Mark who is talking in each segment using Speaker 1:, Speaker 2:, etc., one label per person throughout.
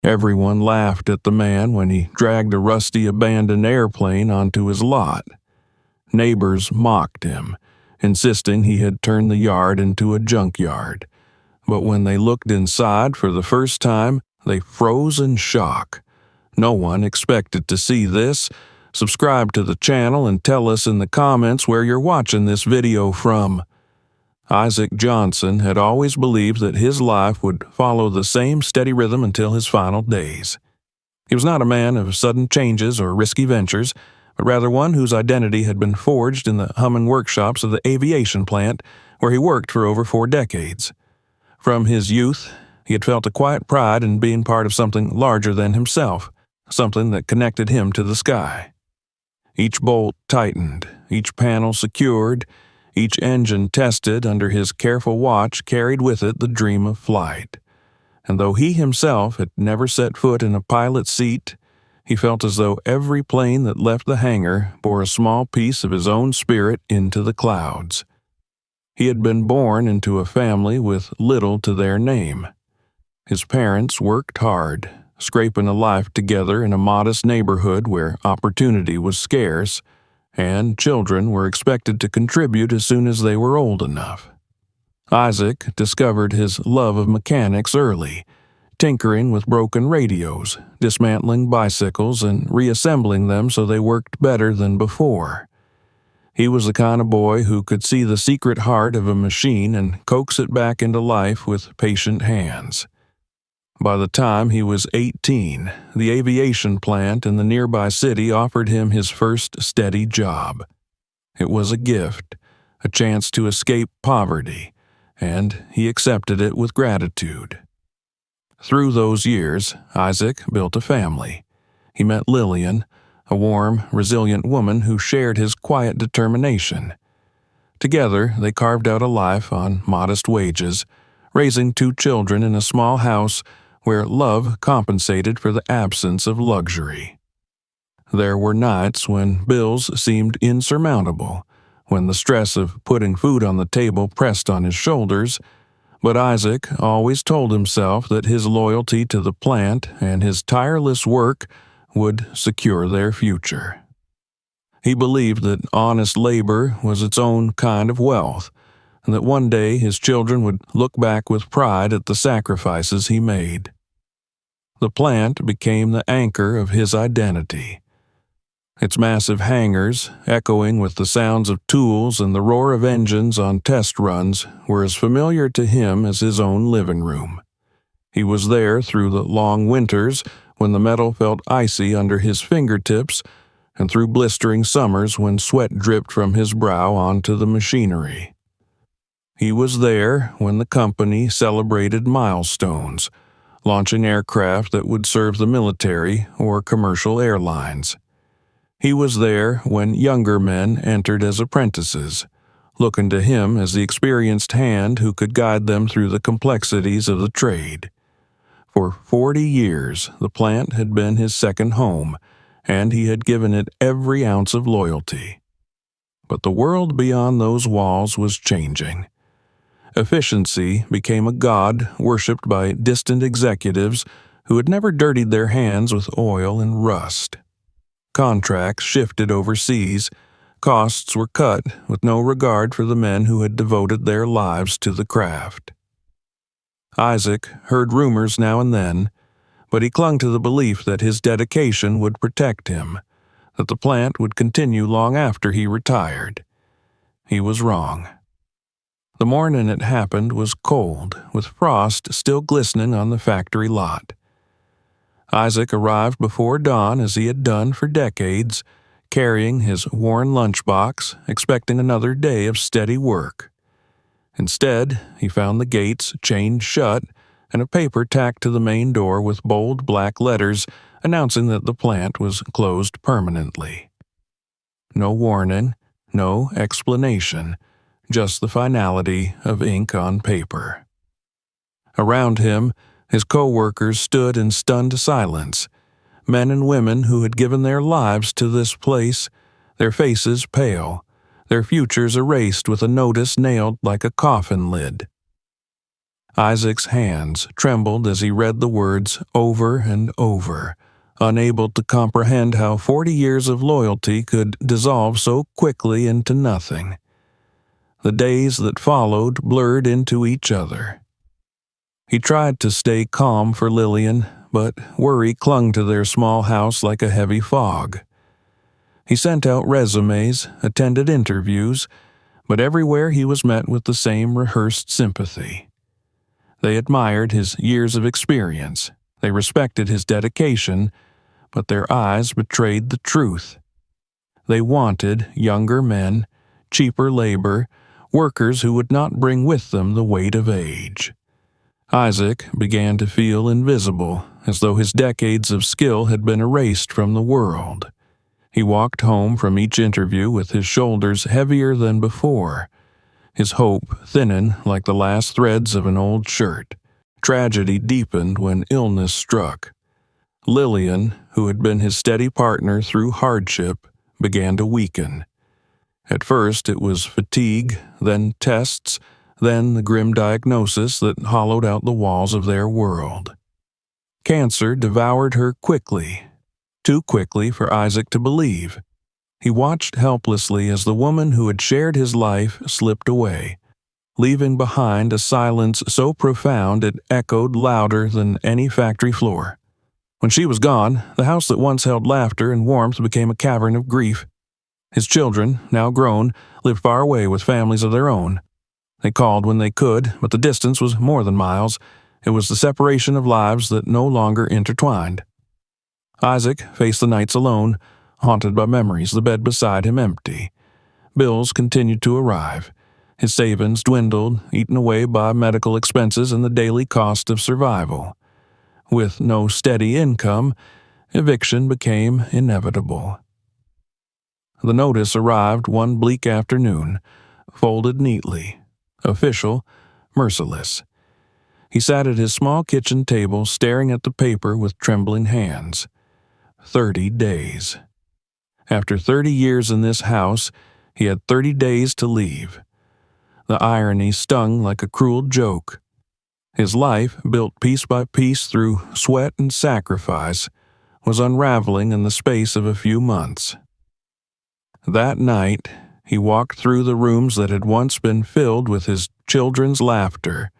Speaker 1: Everyone laughed at the man when he dragged a rusty abandoned airplane onto his lot. Neighbors mocked him, insisting he had turned the yard into a junkyard. But when they looked inside for the first time, they froze in shock. No one expected to see this. Subscribe to the channel and tell us in the comments where you're watching this video from. Isaac Johnson had always believed that his life would follow the same steady rhythm until his final days. He was not a man of sudden changes or risky ventures, but rather one whose identity had been forged in the humming workshops of the aviation plant where he worked for over 4 decades. From his youth, he had felt a quiet pride in being part of something larger than himself, something that connected him to the sky. Each bolt tightened, each panel secured, each engine tested under his careful watch carried with it the dream of flight. And though he himself had never set foot in a pilot's seat, he felt as though every plane that left the hangar bore a small piece of his own spirit into the clouds. He had been born into a family with little to their name. His parents worked hard, scraping a life together in a modest neighborhood where opportunity was scarce, and children were expected to contribute as soon as they were old enough. Isaac discovered his love of mechanics early, tinkering with broken radios, dismantling bicycles, and reassembling them so they worked better than before. He was the kind of boy who could see the secret heart of a machine and coax it back into life with patient hands. By the time he was 18, the aviation plant in the nearby city offered him his first steady job. It was a gift, a chance to escape poverty, and he accepted it with gratitude. Through those years, Isaac built a family. He met Lillian, a warm, resilient woman who shared his quiet determination. Together, they carved out a life on modest wages, raising 2 children in a small house where love compensated for the absence of luxury. There were nights when bills seemed insurmountable, when the stress of putting food on the table pressed on his shoulders, but Isaac always told himself that his loyalty to the plant and his tireless work would secure their future. He believed that honest labor was its own kind of wealth, and that one day his children would look back with pride at the sacrifices he made. The plant became the anchor of his identity. Its massive hangars, echoing with the sounds of tools and the roar of engines on test runs, were as familiar to him as his own living room. He was there through the long winters when the metal felt icy under his fingertips, and through blistering summers when sweat dripped from his brow onto the machinery. He was there when the company celebrated milestones, launching aircraft that would serve the military or commercial airlines. He was there when younger men entered as apprentices, looking to him as the experienced hand who could guide them through the complexities of the trade. For 40 years, the plant had been his second home, and he had given it every ounce of loyalty. But the world beyond those walls was changing. Efficiency became a god worshipped by distant executives who had never dirtied their hands with oil and rust. Contracts shifted overseas, costs were cut with no regard for the men who had devoted their lives to the craft. Isaac heard rumors now and then, but he clung to the belief that his dedication would protect him, that the plant would continue long after he retired. He was wrong. The morning it happened was cold, with frost still glistening on the factory lot. Isaac arrived before dawn as he had done for decades, carrying his worn lunchbox, expecting another day of steady work. Instead, he found the gates chained shut and a paper tacked to the main door with bold black letters announcing that the plant was closed permanently. No warning, no explanation, just the finality of ink on paper. Around him, his co-workers stood in stunned silence, men and women who had given their lives to this place, their faces pale, their futures erased with a notice nailed like a coffin lid. Isaac's hands trembled as he read the words over and over, unable to comprehend how 40 years of loyalty could dissolve so quickly into nothing. The days that followed blurred into each other. He tried to stay calm for Lillian, but worry clung to their small house like a heavy fog. He sent out resumes, attended interviews, but everywhere he was met with the same rehearsed sympathy. They admired his years of experience, they respected his dedication, but their eyes betrayed the truth. They wanted younger men, cheaper labor, workers who would not bring with them the weight of age. Isaac began to feel invisible, as though his decades of skill had been erased from the world. He walked home from each interview with his shoulders heavier than before, his hope thinning like the last threads of an old shirt. Tragedy deepened when illness struck. Lillian, who had been his steady partner through hardship, began to weaken. At first it was fatigue, then tests, then the grim diagnosis that hollowed out the walls of their world. Cancer devoured her quickly, too quickly for Isaac to believe. He watched helplessly as the woman who had shared his life slipped away, leaving behind a silence so profound it echoed louder than any factory floor. When she was gone, the house that once held laughter and warmth became a cavern of grief. His children, now grown, lived far away with families of their own. They called when they could, but the distance was more than miles. It was the separation of lives that no longer intertwined. Isaac faced the nights alone, haunted by memories, the bed beside him empty. Bills continued to arrive. His savings dwindled, eaten away by medical expenses and the daily cost of survival. With no steady income, eviction became inevitable. The notice arrived one bleak afternoon, folded neatly. Official, merciless. He sat at his small kitchen table staring at the paper with trembling hands. 30 days. After 30 years in this house, he had 30 days to leave. The irony stung like a cruel joke. His life, built piece by piece through sweat and sacrifice, was unraveling in the space of a few months. That night, he walked through the rooms that had once been filled with his children's laughter,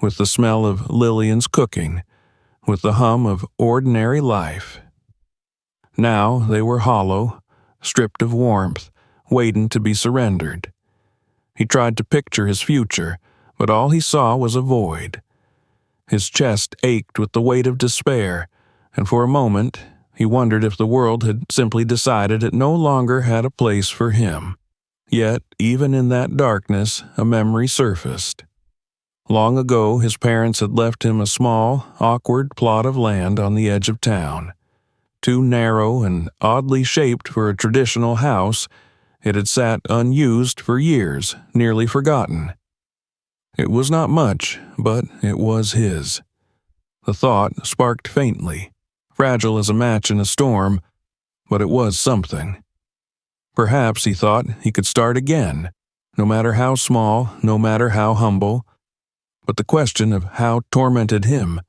Speaker 1: with the smell of Lillian's cooking, with the hum of ordinary life. Now they were hollow, stripped of warmth, waiting to be surrendered. He tried to picture his future, but all he saw was a void. His chest ached with the weight of despair, and for a moment he wondered if the world had simply decided it no longer had a place for him. Yet, even in that darkness, a memory surfaced. Long ago, his parents had left him a small, awkward plot of land on the edge of town. Too narrow and oddly shaped for a traditional house, it had sat unused for years, nearly forgotten. It was not much, but it was his. The thought sparked faintly, fragile as a match in a storm, but it was something. Perhaps, he thought, he could start again, no matter how small, no matter how humble. But the question of how tormented him.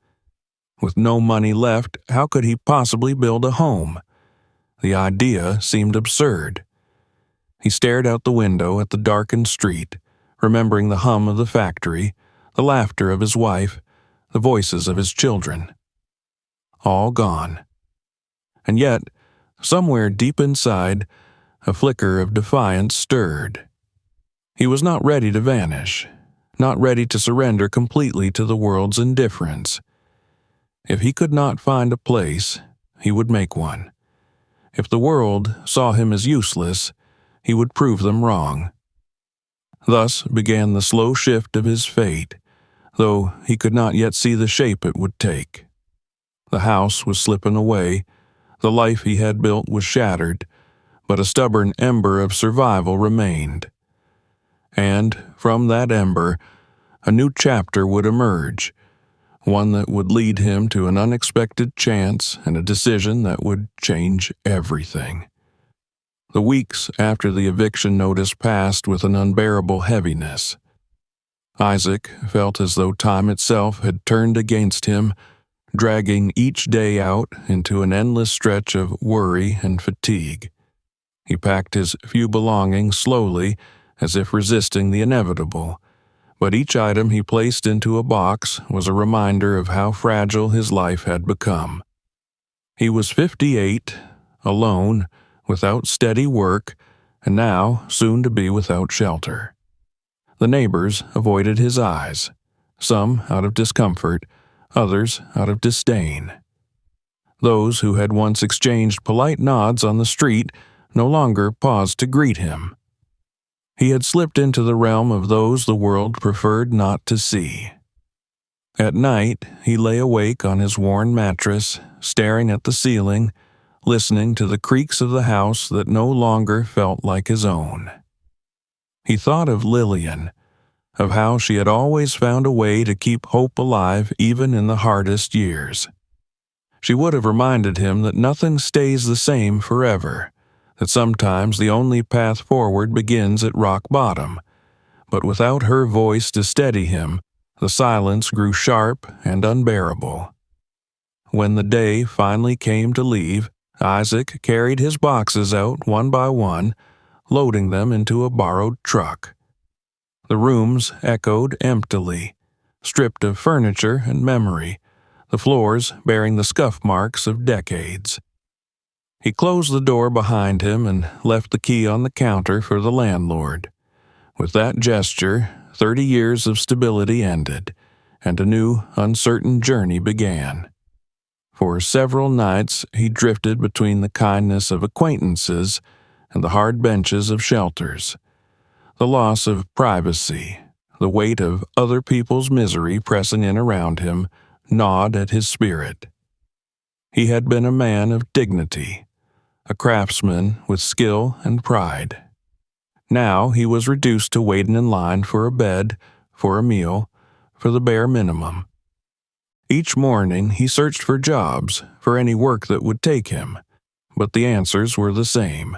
Speaker 1: With no money left, how could he possibly build a home? The idea seemed absurd. He stared out the window at the darkened street, remembering the hum of the factory, the laughter of his wife, the voices of his children. All gone. And yet, somewhere deep inside, a flicker of defiance stirred. He was not ready to vanish, not ready to surrender completely to the world's indifference. If he could not find a place, he would make one. If the world saw him as useless, he would prove them wrong. Thus began the slow shift of his fate, though he could not yet see the shape it would take. The house was slipping away, the life he had built was shattered, but a stubborn ember of survival remained. And from that ember, a new chapter would emerge, one that would lead him to an unexpected chance and a decision that would change everything. The weeks after the eviction notice passed with an unbearable heaviness. Isaac felt as though time itself had turned against him, dragging each day out into an endless stretch of worry and fatigue. He packed his few belongings slowly, as if resisting the inevitable, but each item he placed into a box was a reminder of how fragile his life had become. He was 58, alone, without steady work, and now soon to be without shelter. The neighbors avoided his eyes, some out of discomfort, others out of disdain. Those who had once exchanged polite nods on the street no longer paused to greet him. He had slipped into the realm of those the world preferred not to see. At night, he lay awake on his worn mattress, staring at the ceiling, listening to the creaks of the house that no longer felt like his own. He thought of Lillian, of how she had always found a way to keep hope alive even in the hardest years. She would have reminded him that nothing stays the same forever, that sometimes the only path forward begins at rock bottom. But without her voice to steady him, the silence grew sharp and unbearable. When the day finally came to leave, Isaac carried his boxes out one by one, loading them into a borrowed truck. The rooms echoed emptily, stripped of furniture and memory, the floors bearing the scuff marks of decades. He closed the door behind him and left the key on the counter for the landlord. With that gesture, 30 years of stability ended, and a new, uncertain journey began. For several nights he drifted between the kindness of acquaintances and the hard benches of shelters. The loss of privacy, the weight of other people's misery pressing in around him, gnawed at his spirit. He had been a man of dignity, a craftsman with skill and pride. Now he was reduced to waiting in line for a bed, for a meal, for the bare minimum. Each morning he searched for jobs, for any work that would take him, but the answers were the same.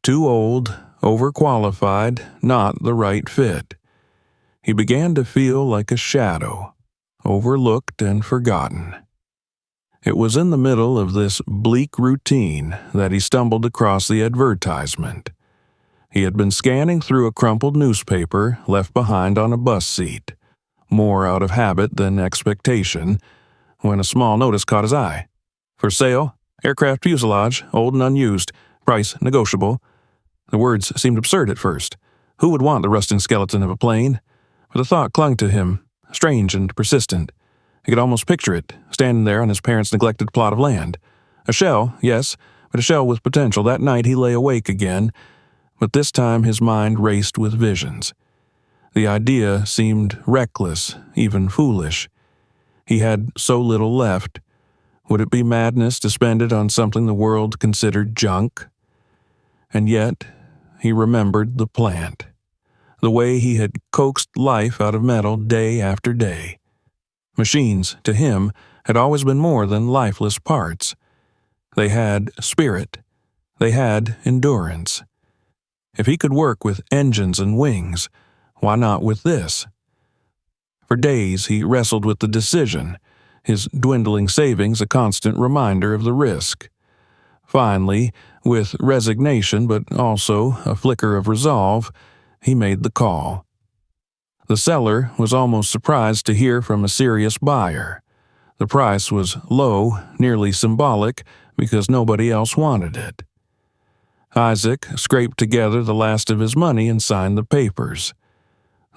Speaker 1: Too old, overqualified, not the right fit. He began to feel like a shadow, overlooked and forgotten. It was in the middle of this bleak routine that he stumbled across the advertisement. He had been scanning through a crumpled newspaper left behind on a bus seat, more out of habit than expectation, when a small notice caught his eye. For sale, aircraft fuselage, old and unused, price negotiable. The words seemed absurd at first. Who would want the rusting skeleton of a plane? But the thought clung to him, strange and persistent. He could almost picture it, standing there on his parents' neglected plot of land. A shell, yes, but a shell with potential. That night he lay awake again, but this time his mind raced with visions. The idea seemed reckless, even foolish. He had so little left. Would it be madness to spend it on something the world considered junk? And yet, he remembered the plant, the way he had coaxed life out of metal day after day. Machines, to him, had always been more than lifeless parts. They had spirit. They had endurance. If he could work with engines and wings, why not with this? For days he wrestled with the decision, his dwindling savings a constant reminder of the risk. Finally, with resignation but also a flicker of resolve, he made the call. The seller was almost surprised to hear from a serious buyer. The price was low, nearly symbolic, because nobody else wanted it. Isaac scraped together the last of his money and signed the papers.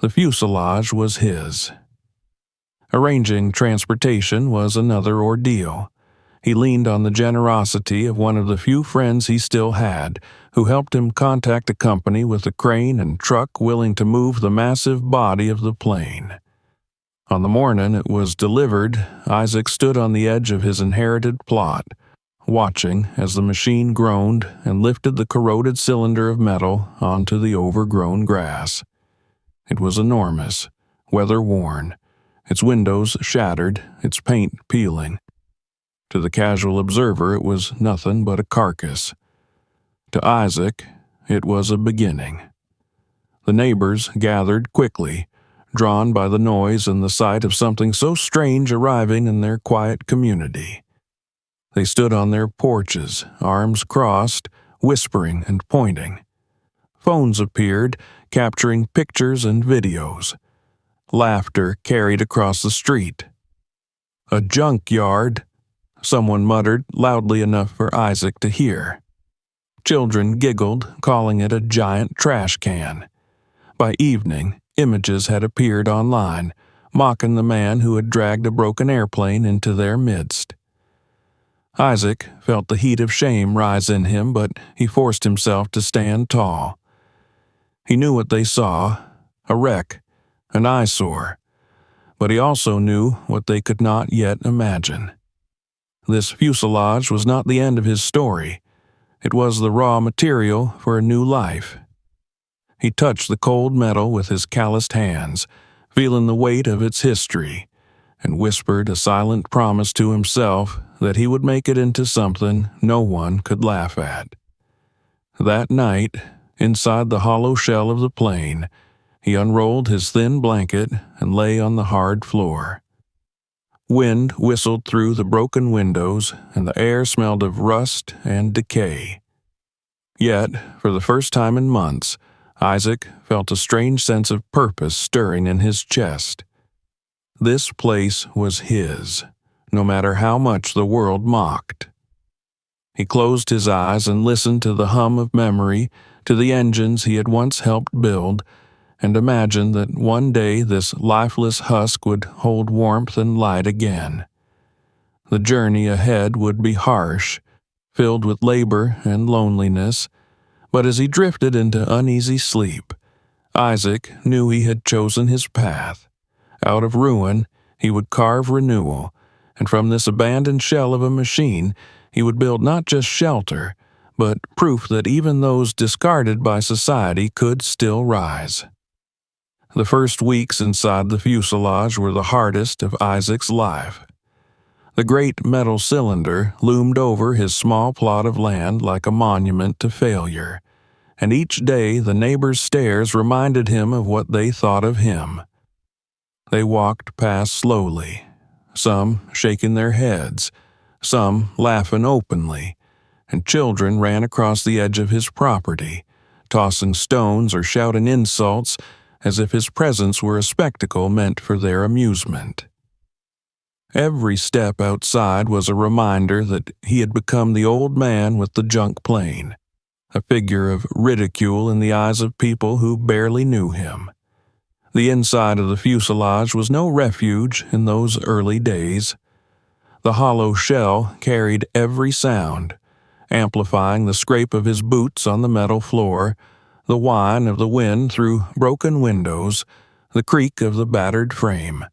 Speaker 1: The fuselage was his. Arranging transportation was another ordeal. He leaned on the generosity of one of the few friends he still had, who helped him contact a company with a crane and truck willing to move the massive body of the plane. On the morning it was delivered, Isaac stood on the edge of his inherited plot, watching as the machine groaned and lifted the corroded cylinder of metal onto the overgrown grass. It was enormous, weather-worn, its windows shattered, its paint peeling. To the casual observer it was nothing but a carcass. To Isaac, it was a beginning. The neighbors gathered quickly, drawn by the noise and the sight of something so strange arriving in their quiet community. They stood on their porches, arms crossed, whispering and pointing. Phones appeared, capturing pictures and videos. Laughter carried across the street. "A junkyard," someone muttered loudly enough for Isaac to hear. Children giggled, calling it a giant trash can. By evening, images had appeared online, mocking the man who had dragged a broken airplane into their midst. Isaac felt the heat of shame rise in him, but he forced himself to stand tall. He knew what they saw, a wreck, an eyesore, but he also knew what they could not yet imagine. This fuselage was not the end of his story. It was the raw material for a new life. He touched the cold metal with his calloused hands, feeling the weight of its history, and whispered a silent promise to himself that he would make it into something no one could laugh at. That night, inside the hollow shell of the plane, he unrolled his thin blanket and lay on the hard floor. Wind whistled through the broken windows, and the air smelled of rust and decay. Yet, for the first time in months, Isaac felt a strange sense of purpose stirring in his chest. This place was his, no matter how much the world mocked. He closed his eyes and listened to the hum of memory, to the engines he had once helped build, and imagined that one day this lifeless husk would hold warmth and light again. The journey ahead would be harsh, filled with labor and loneliness, but as he drifted into uneasy sleep, Isaac knew he had chosen his path. Out of ruin, he would carve renewal, and from this abandoned shell of a machine, he would build not just shelter, but proof that even those discarded by society could still rise. The first weeks inside the fuselage were the hardest of Isaac's life. The great metal cylinder loomed over his small plot of land like a monument to failure, and each day the neighbors' stares reminded him of what they thought of him. They walked past slowly, some shaking their heads, some laughing openly, and children ran across the edge of his property, tossing stones or shouting insults as if his presence were a spectacle meant for their amusement. Every step outside was a reminder that he had become the old man with the junk plane, a figure of ridicule in the eyes of people who barely knew him. The inside of the fuselage was no refuge in those early days. The hollow shell carried every sound, amplifying the scrape of his boots on the metal floor, the whine of the wind through broken windows, the creak of the battered frame.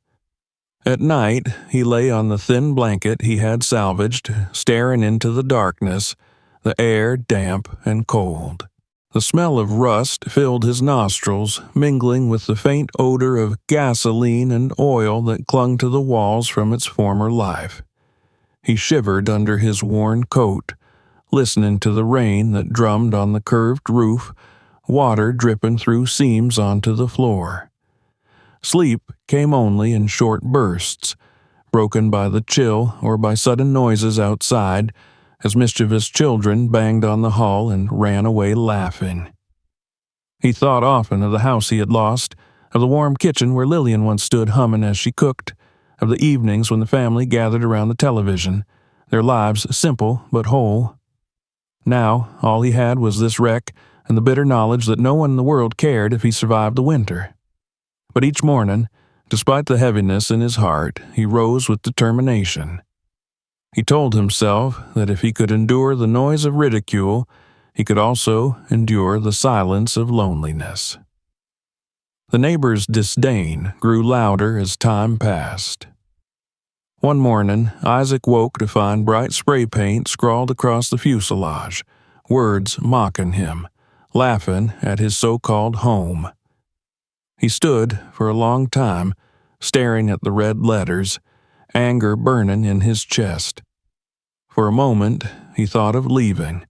Speaker 1: At night, he lay on the thin blanket he had salvaged, staring into the darkness, the air damp and cold. The smell of rust filled his nostrils, mingling with the faint odor of gasoline and oil that clung to the walls from its former life. He shivered under his worn coat, listening to the rain that drummed on the curved roof, water dripping through seams onto the floor. Sleep came only in short bursts, broken by the chill or by sudden noises outside, as mischievous children banged on the hull and ran away laughing. He thought often of the house he had lost, of the warm kitchen where Lillian once stood humming as she cooked, of the evenings when the family gathered around the television, their lives simple but whole. Now, all he had was this wreck and the bitter knowledge that no one in the world cared if he survived the winter. But each morning, despite the heaviness in his heart, he rose with determination. He told himself that if he could endure the noise of ridicule, he could also endure the silence of loneliness. The neighbors' disdain grew louder as time passed. One morning, Isaac woke to find bright spray paint scrawled across the fuselage, words mocking him, laughing at his so-called home. He stood for a long time, staring at the red letters, anger burning in his chest. For a moment, he thought of leaving.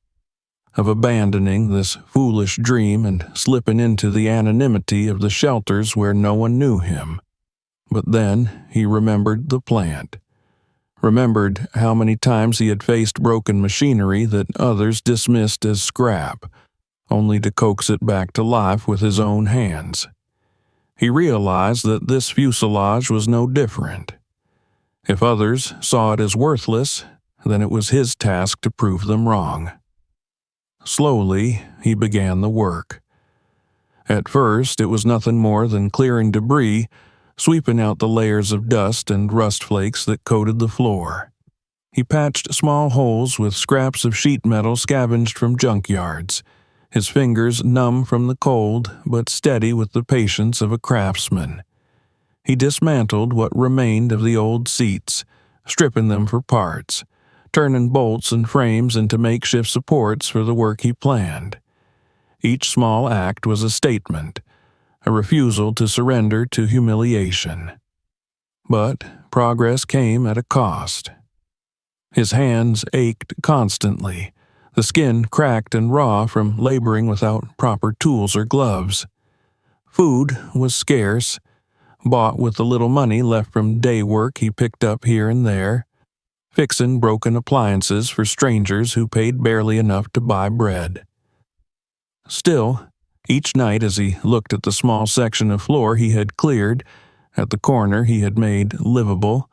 Speaker 1: of abandoning this foolish dream and slipping into the anonymity of the shelters where no one knew him. But then he remembered the plant. Remembered how many times he had faced broken machinery that others dismissed as scrap, only to coax it back to life with his own hands. He realized that this fuselage was no different. If others saw it as worthless, then it was his task to prove them wrong. Slowly, he began the work. At first, it was nothing more than clearing debris, sweeping out the layers of dust and rust flakes that coated the floor. He patched small holes with scraps of sheet metal scavenged from junkyards, his fingers numb from the cold but steady with the patience of a craftsman. He dismantled what remained of the old seats, stripping them for parts, turning bolts and frames into makeshift supports for the work he planned. Each small act was a statement, a refusal to surrender to humiliation. But progress came at a cost. His hands ached constantly, the skin cracked and raw from laboring without proper tools or gloves. Food was scarce, bought with the little money left from day work he picked up here and there, fixing broken appliances for strangers who paid barely enough to buy bread. Still, each night as he looked at the small section of floor he had cleared, at the corner he had made livable,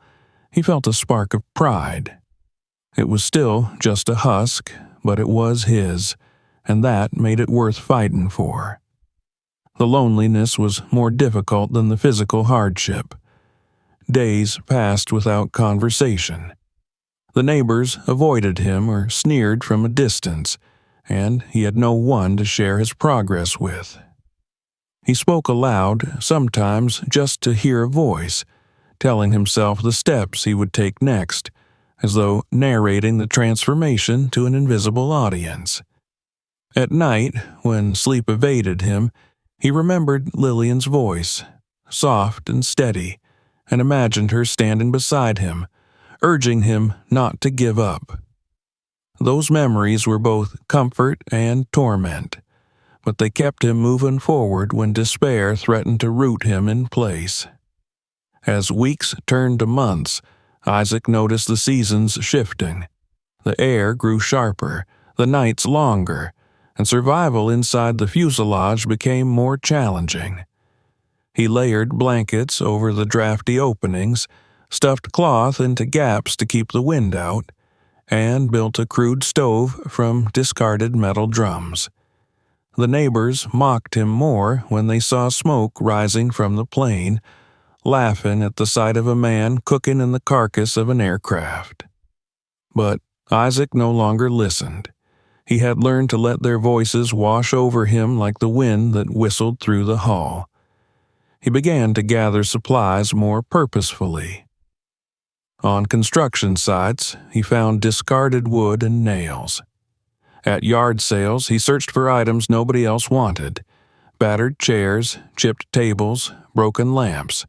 Speaker 1: he felt a spark of pride. It was still just a husk, but it was his, and that made it worth fighting for. The loneliness was more difficult than the physical hardship. Days passed without conversation. The neighbors avoided him or sneered from a distance, and he had no one to share his progress with. He spoke aloud, sometimes just to hear a voice, telling himself the steps he would take next, as though narrating the transformation to an invisible audience. At night, when sleep evaded him, he remembered Lillian's voice, soft and steady, and imagined her standing beside him, urging him not to give up. Those memories were both comfort and torment, but they kept him moving forward when despair threatened to root him in place. As weeks turned to months, Isaac noticed the seasons shifting. The air grew sharper, the nights longer, and survival inside the fuselage became more challenging. He layered blankets over the drafty openings, stuffed cloth into gaps to keep the wind out, and built a crude stove from discarded metal drums. The neighbors mocked him more when they saw smoke rising from the plane, laughing at the sight of a man cooking in the carcass of an aircraft. But Isaac no longer listened. He had learned to let their voices wash over him like the wind that whistled through the hall. He began to gather supplies more purposefully. On construction sites, he found discarded wood and nails. At yard sales, he searched for items nobody else wanted: battered chairs, chipped tables, broken lamps.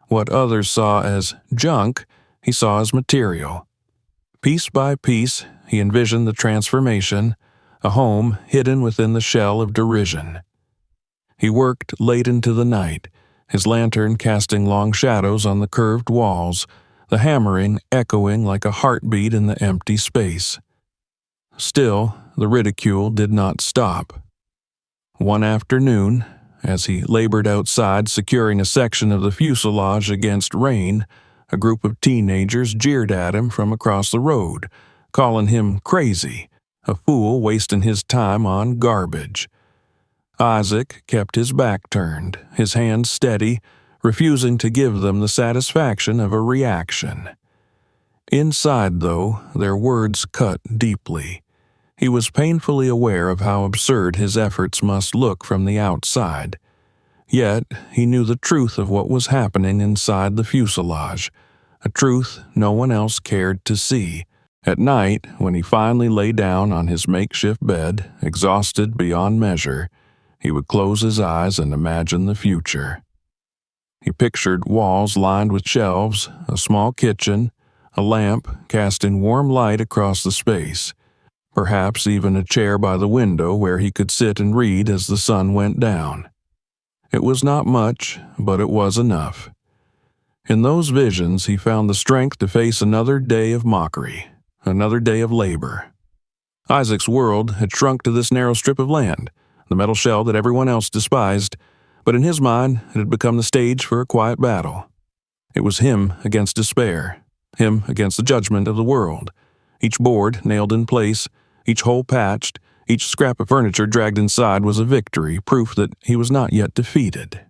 Speaker 1: What others saw as junk, he saw as material. Piece by piece, he envisioned the transformation, a home hidden within the shell of derision. He worked late into the night, his lantern casting long shadows on the curved walls, the hammering echoing like a heartbeat in the empty space. Still, the ridicule did not stop. One afternoon, as he labored outside securing a section of the fuselage against rain, a group of teenagers jeered at him from across the road, calling him crazy, a fool wasting his time on garbage. Isaac kept his back turned, his hands steady, refusing to give them the satisfaction of a reaction. Inside, though, their words cut deeply. He was painfully aware of how absurd his efforts must look from the outside. Yet he knew the truth of what was happening inside the fuselage, a truth no one else cared to see. At night, when he finally lay down on his makeshift bed, exhausted beyond measure, he would close his eyes and imagine the future. He pictured walls lined with shelves, a small kitchen, a lamp casting warm light across the space, perhaps even a chair by the window where he could sit and read as the sun went down. It was not much, but it was enough. In those visions, he found the strength to face another day of mockery, another day of labor. Isaac's world had shrunk to this narrow strip of land, the metal shell that everyone else despised, but in his mind it had become the stage for a quiet battle. It was him against despair, him against the judgment of the world. Each board nailed in place, each hole patched, each scrap of furniture dragged inside was a victory, proof that he was not yet defeated.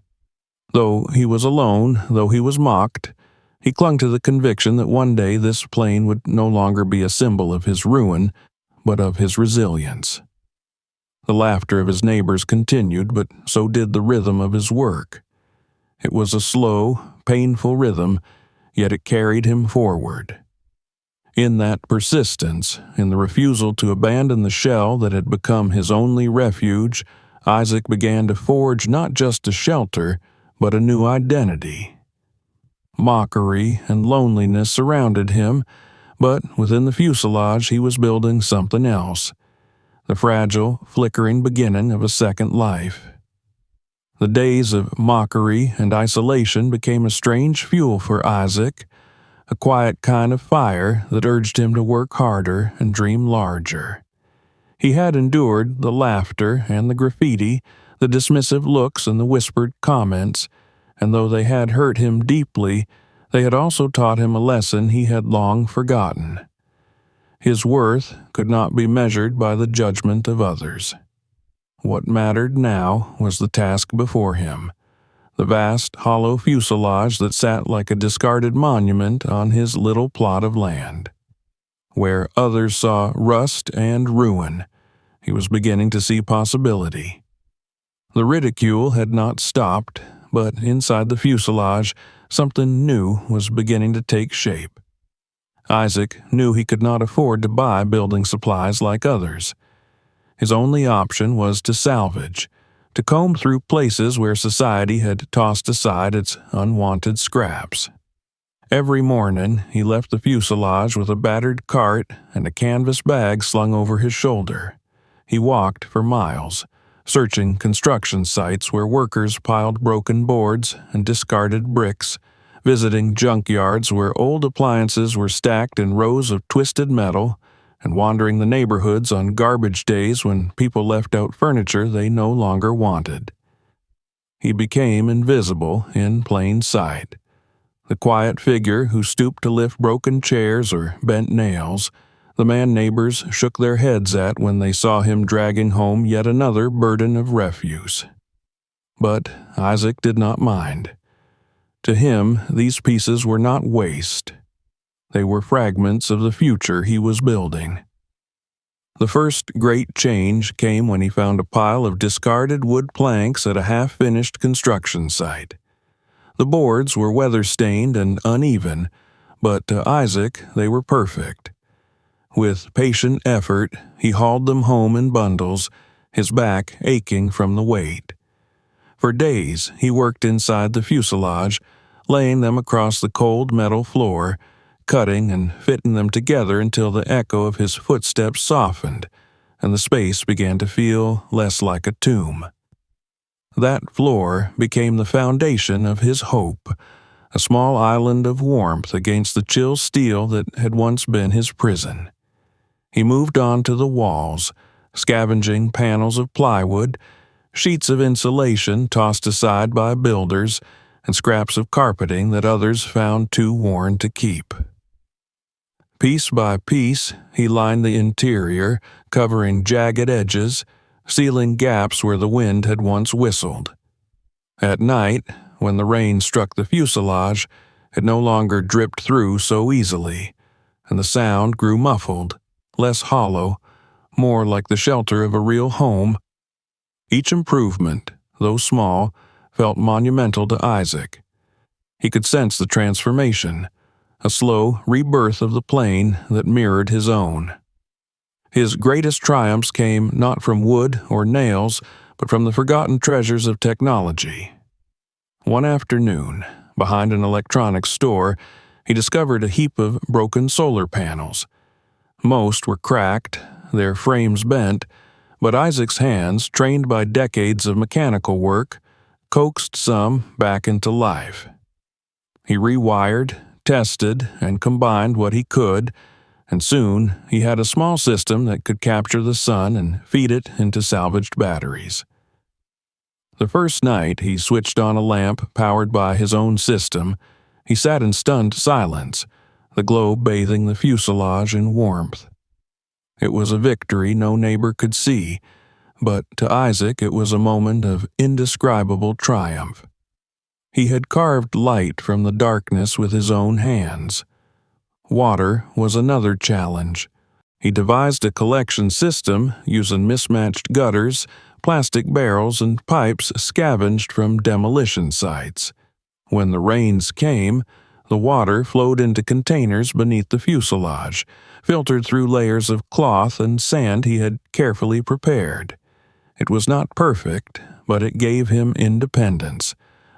Speaker 1: Though he was alone, though he was mocked, he clung to the conviction that one day this plane would no longer be a symbol of his ruin, but of his resilience. The laughter of his neighbors continued, but so did the rhythm of his work. It was a slow, painful rhythm, yet it carried him forward. In that persistence, in the refusal to abandon the shell that had become his only refuge, Isaac began to forge not just a shelter, but a new identity. Mockery and loneliness surrounded him, but within the fuselage he was building something else, the fragile, flickering beginning of a second life. The days of mockery and isolation became a strange fuel for Isaac, a quiet kind of fire that urged him to work harder and dream larger. He had endured the laughter and the graffiti, the dismissive looks and the whispered comments, and though they had hurt him deeply, they had also taught him a lesson he had long forgotten. His worth could not be measured by the judgment of others. What mattered now was the task before him, the vast, hollow fuselage that sat like a discarded monument on his little plot of land. Where others saw rust and ruin, he was beginning to see possibility. The ridicule had not stopped, but inside the fuselage, something new was beginning to take shape. Isaac knew he could not afford to buy building supplies like others. His only option was to salvage, to comb through places where society had tossed aside its unwanted scraps. Every morning he left the fuselage with a battered cart and a canvas bag slung over his shoulder. He walked for miles, searching construction sites where workers piled broken boards and discarded bricks, visiting junkyards where old appliances were stacked in rows of twisted metal, and wandering the neighborhoods on garbage days when people left out furniture they no longer wanted. He became invisible in plain sight, the quiet figure who stooped to lift broken chairs or bent nails, the man neighbors shook their heads at when they saw him dragging home yet another burden of refuse. But Isaac did not mind. To him, these pieces were not waste. They were fragments of the future he was building. The first great change came when he found a pile of discarded wood planks at a half-finished construction site. The boards were weather-stained and uneven, but to Isaac they were perfect. With patient effort, he hauled them home in bundles, his back aching from the weight. For days he worked inside the fuselage, laying them across the cold metal floor, cutting and fitting them together until the echo of his footsteps softened, and the space began to feel less like a tomb. That floor became the foundation of his hope, a small island of warmth against the chill steel that had once been his prison. He moved on to the walls, scavenging panels of plywood, sheets of insulation tossed aside by builders, and scraps of carpeting that others found too worn to keep. Piece by piece, he lined the interior, covering jagged edges, sealing gaps where the wind had once whistled. At night, when the rain struck the fuselage, it no longer dripped through so easily, and the sound grew muffled, less hollow, more like the shelter of a real home. Each improvement, though small, felt monumental to Isaac. He could sense the transformation, a slow rebirth of the plane that mirrored his own. His greatest triumphs came not from wood or nails, but from the forgotten treasures of technology. One afternoon, behind an electronics store, he discovered a heap of broken solar panels. Most were cracked, their frames bent, but Isaac's hands, trained by decades of mechanical work, coaxed some back into life. He rewired, tested, and combined what he could, and soon he had a small system that could capture the sun and feed it into salvaged batteries. The first night he switched on a lamp powered by his own system, he sat in stunned silence, the globe bathing the fuselage in warmth. It was a victory no neighbor could see, but to Isaac it was a moment of indescribable triumph. He had carved light from the darkness with his own hands. Water was another challenge. He devised a collection system using mismatched gutters, plastic barrels, and pipes scavenged from demolition sites. When the rains came, the water flowed into containers beneath the fuselage, filtered through layers of cloth and sand he had carefully prepared. It was not perfect, but it gave him independence,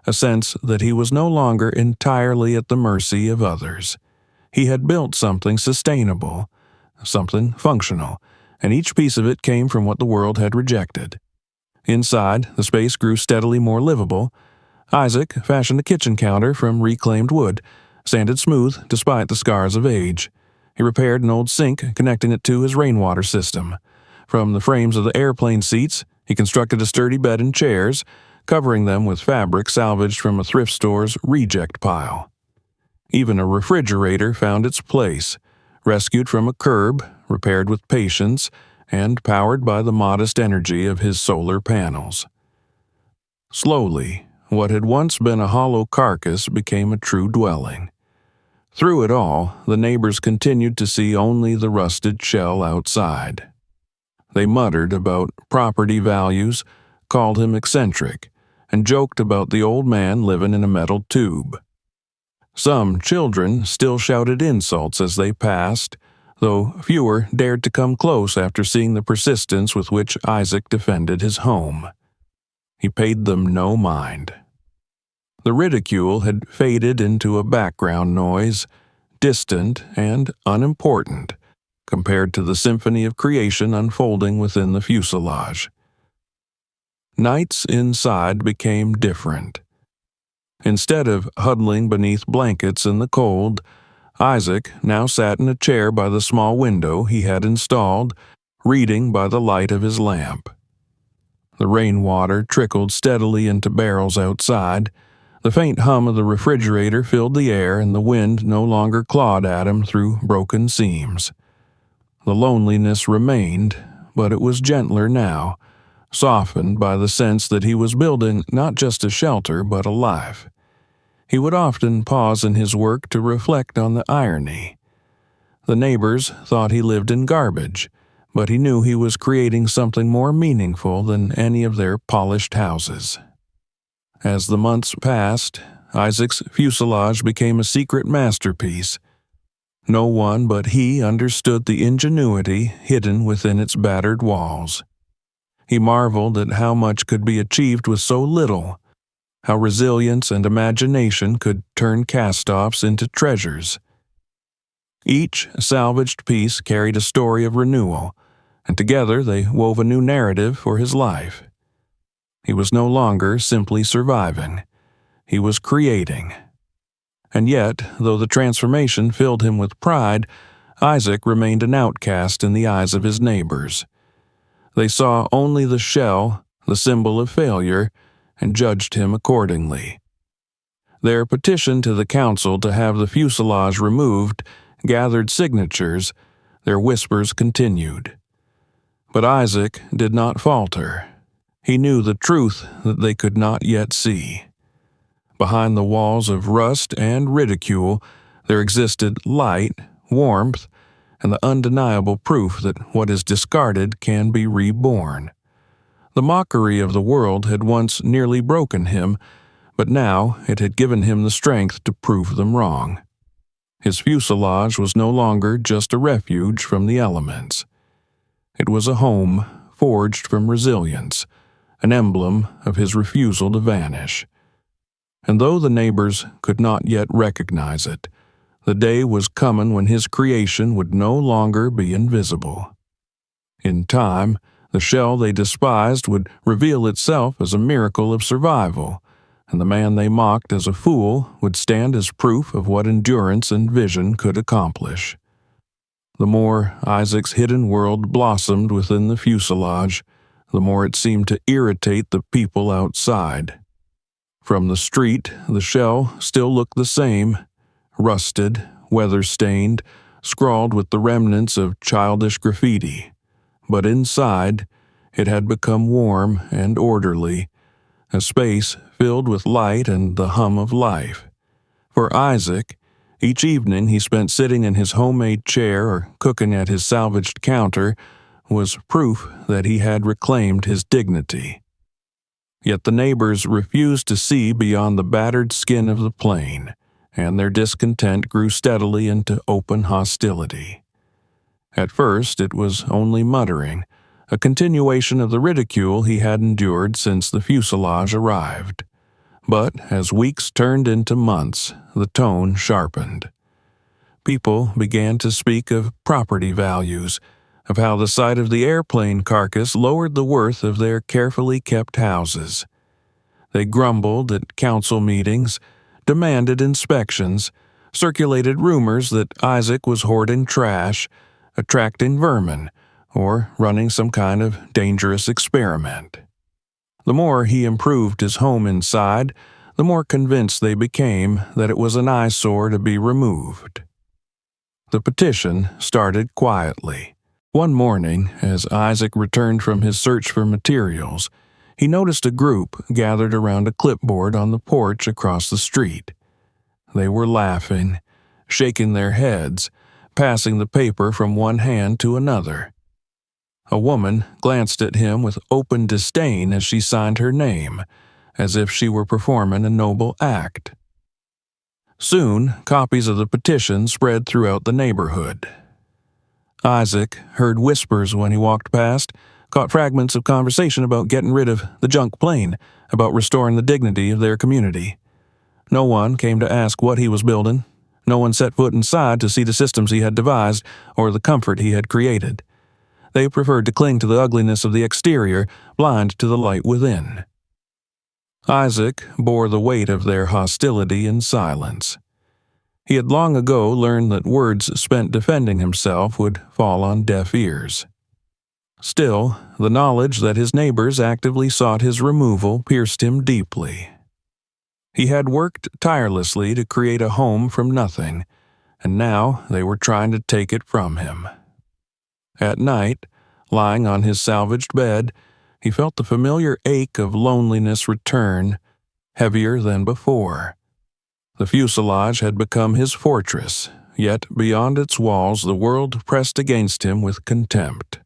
Speaker 1: a sense that he was no longer entirely at the mercy of others. He had built something sustainable, something functional, and each piece of it came from what the world had rejected. Inside, the space grew steadily more livable. Isaac fashioned a kitchen counter from reclaimed wood, sanded smooth despite the scars of age. He repaired an old sink, connecting it to his rainwater system. From the frames of the airplane seats, he constructed a sturdy bed and chairs, covering them with fabric salvaged from a thrift store's reject pile. Even a refrigerator found its place, rescued from a curb, repaired with patience, and powered by the modest energy of his solar panels. Slowly, what had once been a hollow carcass became a true dwelling. Through it all, the neighbors continued to see only the rusted shell outside. They muttered about property values, called him eccentric, and joked about the old man living in a metal tube. Some children still shouted insults as they passed, though fewer dared to come close after seeing the persistence with which Isaac defended his home. He paid them no mind. The ridicule had faded into a background noise, distant and unimportant, compared to the symphony of creation unfolding within the fuselage. Nights inside became different. Instead of huddling beneath blankets in the cold, Isaac now sat in a chair by the small window he had installed, reading by the light of his lamp. The rainwater trickled steadily into barrels outside. The faint hum of the refrigerator filled the air, and the wind no longer clawed at him through broken seams. The loneliness remained, but it was gentler now, softened by the sense that he was building not just a shelter but a life. He would often pause in his work to reflect on the irony. The neighbors thought he lived in garbage, but he knew he was creating something more meaningful than any of their polished houses. As the months passed, Isaac's fuselage became a secret masterpiece. No one but he understood the ingenuity hidden within its battered walls. He marveled at how much could be achieved with so little, how resilience and imagination could turn cast-offs into treasures. Each salvaged piece carried a story of renewal, and together they wove a new narrative for his life. He was no longer simply surviving. He was creating. And yet, though the transformation filled him with pride, Isaac remained an outcast in the eyes of his neighbors. They saw only the shell, the symbol of failure, and judged him accordingly. Their petition to the council to have the fuselage removed gathered signatures. Their whispers continued. But Isaac did not falter. He knew the truth that they could not yet see. Behind the walls of rust and ridicule, there existed light, warmth, and the undeniable proof that what is discarded can be reborn. The mockery of the world had once nearly broken him, but now it had given him the strength to prove them wrong. His fuselage was no longer just a refuge from the elements. It was a home forged from resilience, an emblem of his refusal to vanish. And though the neighbors could not yet recognize it, the day was coming when his creation would no longer be invisible. In time, the shell they despised would reveal itself as a miracle of survival, and the man they mocked as a fool would stand as proof of what endurance and vision could accomplish. The more Isaac's hidden world blossomed within the fuselage, the more it seemed to irritate the people outside. From the street, the shell still looked the same, rusted, weather-stained, scrawled with the remnants of childish graffiti. But inside, it had become warm and orderly, a space filled with light and the hum of life. For Isaac, each evening he spent sitting in his homemade chair or cooking at his salvaged counter was proof that he had reclaimed his dignity. Yet the neighbors refused to see beyond the battered skin of the plane, and their discontent grew steadily into open hostility. At first it was only muttering, a continuation of the ridicule he had endured since the fuselage arrived. But as weeks turned into months, the tone sharpened. People began to speak of property values, of how the sight of the airplane carcass lowered the worth of their carefully kept houses. They grumbled at council meetings, demanded inspections, circulated rumors that Isaac was hoarding trash, attracting vermin, or running some kind of dangerous experiment. The more he improved his home inside, the more convinced they became that it was an eyesore to be removed. The petition started quietly. One morning, as Isaac returned from his search for materials, he noticed a group gathered around a clipboard on the porch across the street. They were laughing, shaking their heads, passing the paper from one hand to another. A woman glanced at him with open disdain as she signed her name, as if she were performing a noble act. Soon, copies of the petition spread throughout the neighborhood. Isaac heard whispers when he walked past, caught fragments of conversation about getting rid of the junk plane, about restoring the dignity of their community. No one came to ask what he was building. No one set foot inside to see the systems he had devised or the comfort he had created. They preferred to cling to the ugliness of the exterior, blind to the light within. Isaac bore the weight of their hostility in silence. He had long ago learned that words spent defending himself would fall on deaf ears. Still, the knowledge that his neighbors actively sought his removal pierced him deeply. He had worked tirelessly to create a home from nothing, and now they were trying to take it from him. At night, lying on his salvaged bed, he felt the familiar ache of loneliness return, heavier than before. The fuselage had become his fortress, yet beyond its walls the world pressed against him with contempt.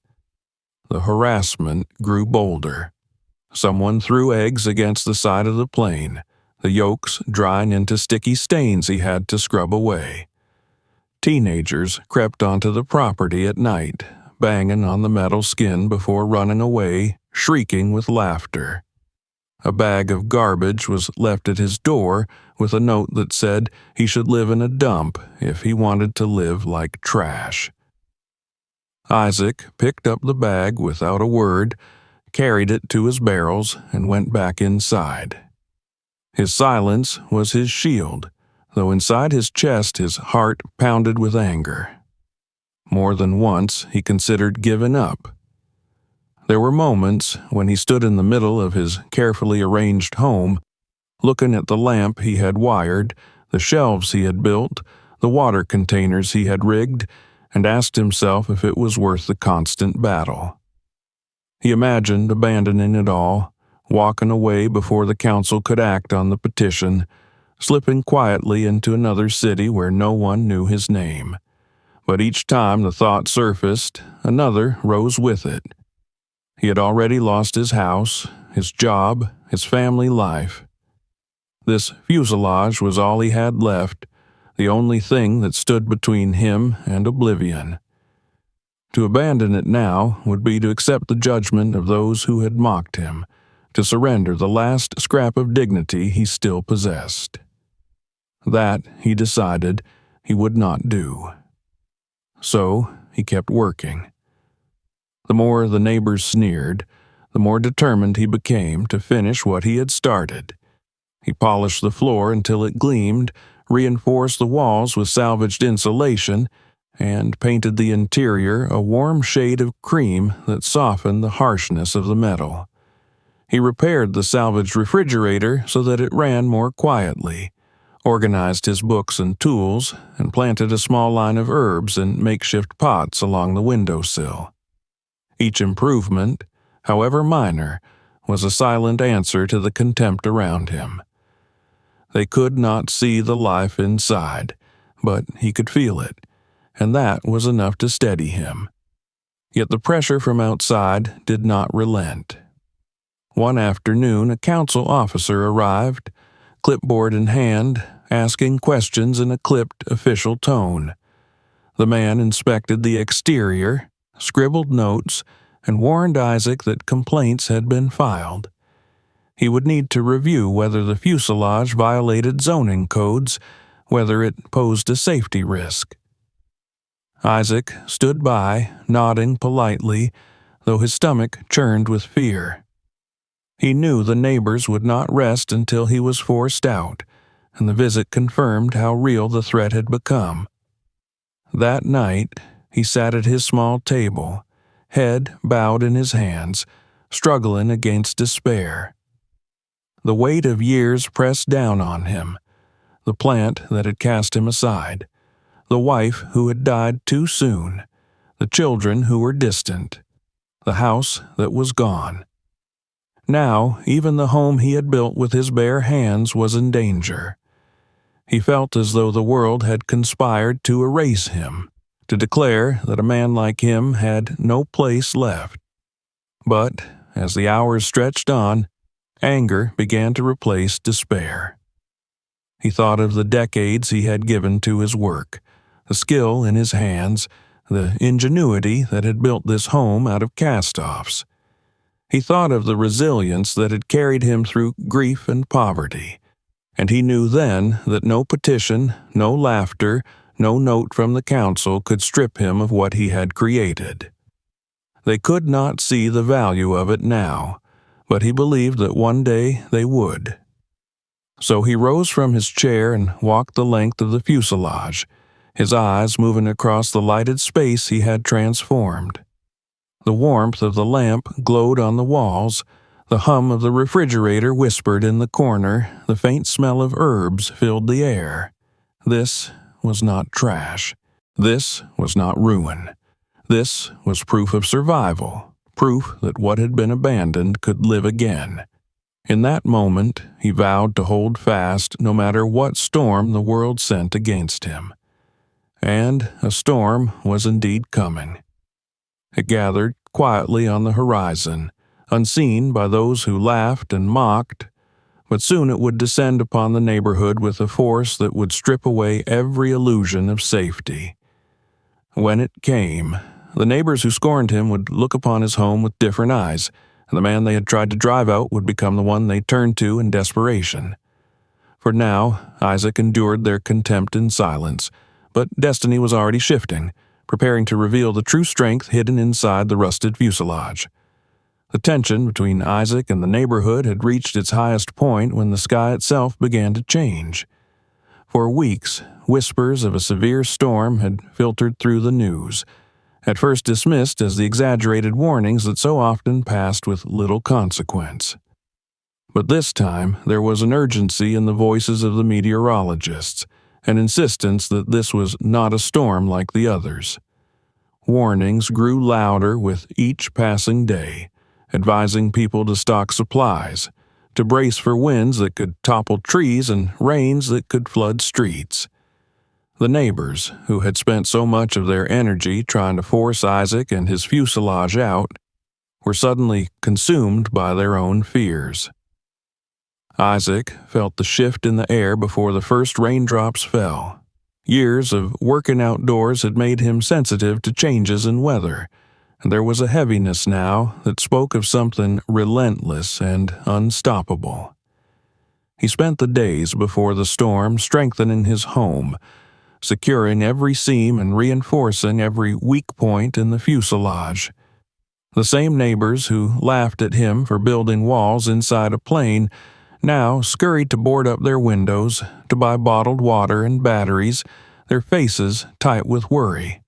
Speaker 1: The harassment grew bolder. Someone threw eggs against the side of the plane, the yolks drying into sticky stains he had to scrub away. Teenagers crept onto the property at night, banging on the metal skin before running away, shrieking with laughter. A bag of garbage was left at his door with a note that said he should live in a dump if he wanted to live like trash. Isaac picked up the bag without a word, carried it to his barrels, and went back inside. His silence was his shield, though inside his chest his heart pounded with anger. More than once he considered giving up. There were moments when he stood in the middle of his carefully arranged home, looking at the lamp he had wired, the shelves he had built, the water containers he had rigged, and asked himself if it was worth the constant battle. He imagined abandoning it all, walking away before the council could act on the petition, slipping quietly into another city where no one knew his name. But each time the thought surfaced, another rose with it. He had already lost his house, his job, his family life. This fuselage was all he had left, the only thing that stood between him and oblivion. To abandon it now would be to accept the judgment of those who had mocked him, to surrender the last scrap of dignity he still possessed. That, he decided, he would not do. So he kept working. The more the neighbors sneered, the more determined he became to finish what he had started. He polished the floor until it gleamed, reinforced the walls with salvaged insulation, and painted the interior a warm shade of cream that softened the harshness of the metal. He repaired the salvaged refrigerator so that it ran more quietly, organized his books and tools, and planted a small line of herbs in makeshift pots along the windowsill. Each improvement, however minor, was a silent answer to the contempt around him. They could not see the life inside, but he could feel it, and that was enough to steady him. Yet the pressure from outside did not relent. One afternoon, a council officer arrived, clipboard in hand, asking questions in a clipped official tone. The man inspected the exterior, scribbled notes, and warned Isaac that complaints had been filed. He would need to review whether the fuselage violated zoning codes, whether it posed a safety risk. Isaac stood by, nodding politely, though his stomach churned with fear. He knew the neighbors would not rest until he was forced out, and the visit confirmed how real the threat had become. That night, he sat at his small table, head bowed in his hands, struggling against despair. The weight of years pressed down on him, the plant that had cast him aside, the wife who had died too soon, the children who were distant, the house that was gone. Now, even the home he had built with his bare hands was in danger. He felt as though the world had conspired to erase him, to declare that a man like him had no place left. But, as the hours stretched on, anger began to replace despair. He thought of the decades he had given to his work, the skill in his hands, the ingenuity that had built this home out of cast-offs. He thought of the resilience that had carried him through grief and poverty, and he knew then that no petition, no laughter, no note from the council could strip him of what he had created. They could not see the value of it now, but he believed that one day they would. So he rose from his chair and walked the length of the fuselage, his eyes moving across the lighted space he had transformed. The warmth of the lamp glowed on the walls, the hum of the refrigerator whispered in the corner, the faint smell of herbs filled the air. This was not trash. This was not ruin. This was proof of survival. Proof that what had been abandoned could live again. In that moment, he vowed to hold fast no matter what storm the world sent against him. And a storm was indeed coming. It gathered quietly on the horizon, unseen by those who laughed and mocked, but soon it would descend upon the neighborhood with a force that would strip away every illusion of safety. When it came, the neighbors who scorned him would look upon his home with different eyes, and the man they had tried to drive out would become the one they turned to in desperation. For now, Isaac endured their contempt in silence, but destiny was already shifting, preparing to reveal the true strength hidden inside the rusted fuselage. The tension between Isaac and the neighborhood had reached its highest point when the sky itself began to change. For weeks, whispers of a severe storm had filtered through the news, at first dismissed as the exaggerated warnings that so often passed with little consequence. But this time there was an urgency in the voices of the meteorologists, an insistence that this was not a storm like the others. Warnings grew louder with each passing day, advising people to stock supplies, to brace for winds that could topple trees and rains that could flood streets. The neighbors, who had spent so much of their energy trying to force Isaac and his fuselage out, were suddenly consumed by their own fears. Isaac felt the shift in the air before the first raindrops fell. Years of working outdoors had made him sensitive to changes in weather, and there was a heaviness now that spoke of something relentless and unstoppable. He spent the days before the storm strengthening his home, securing every seam and reinforcing every weak point in the fuselage. The same neighbors who laughed at him for building walls inside a plane now scurried to board up their windows, to buy bottled water and batteries, their faces tight with worry.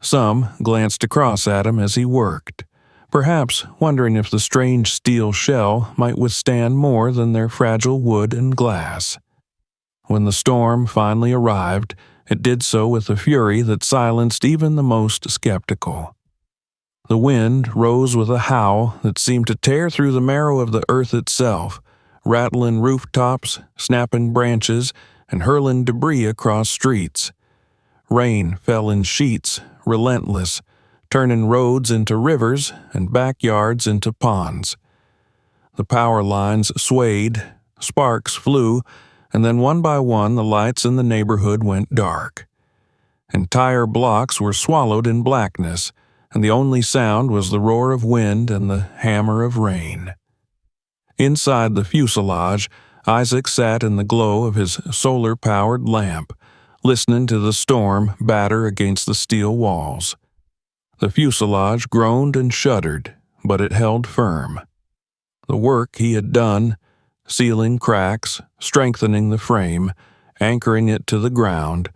Speaker 1: Some glanced across at him as he worked, perhaps wondering if the strange steel shell might withstand more than their fragile wood and glass. When the storm finally arrived, it did so with a fury that silenced even the most skeptical. The wind rose with a howl that seemed to tear through the marrow of the earth itself, rattling rooftops, snapping branches, and hurling debris across streets. Rain fell in sheets, relentless, turning roads into rivers and backyards into ponds. The power lines swayed, sparks flew, and then one by one the lights in the neighborhood went dark. Entire blocks were swallowed in blackness, and the only sound was the roar of wind and the hammer of rain. Inside the fuselage, Isaac sat in the glow of his solar-powered lamp, listening to the storm batter against the steel walls. The fuselage groaned and shuddered, but it held firm. The work he had done, sealing cracks, strengthening the frame, anchoring it to the ground,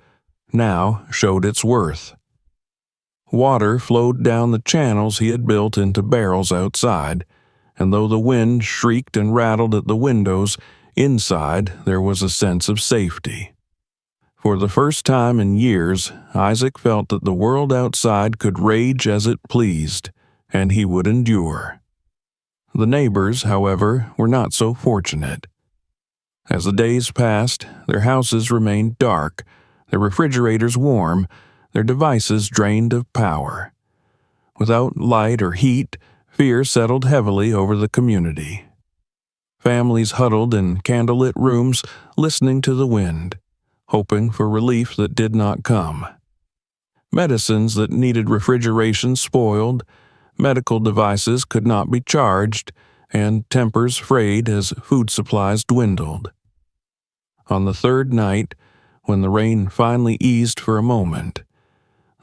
Speaker 1: now showed its worth. Water flowed down the channels he had built into barrels outside, and though the wind shrieked and rattled at the windows, inside there was a sense of safety. For the first time in years, Isaac felt that the world outside could rage as it pleased, and he would endure. The neighbors, however, were not so fortunate. As the days passed, their houses remained dark, their refrigerators warm, their devices drained of power. Without light or heat, fear settled heavily over the community. Families huddled in candlelit rooms, listening to the wind, hoping for relief that did not come. Medicines that needed refrigeration spoiled, medical devices could not be charged, and tempers frayed as food supplies dwindled. On the third night, when the rain finally eased for a moment,